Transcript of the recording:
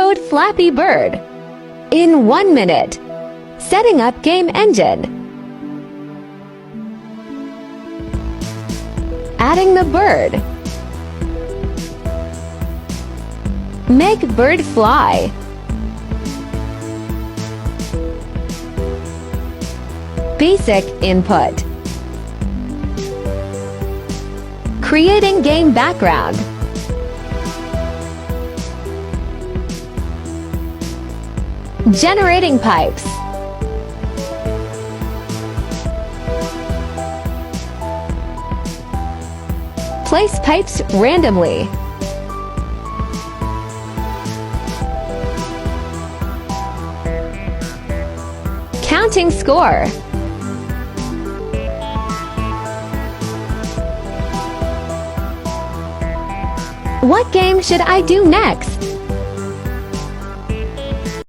code Flappy Bird in 1 minute. Setting up game engine. Adding the bird. Make bird fly. Basic input. Creating game background. Generating pipes. Place pipes randomly. Counting score. What game should I do next?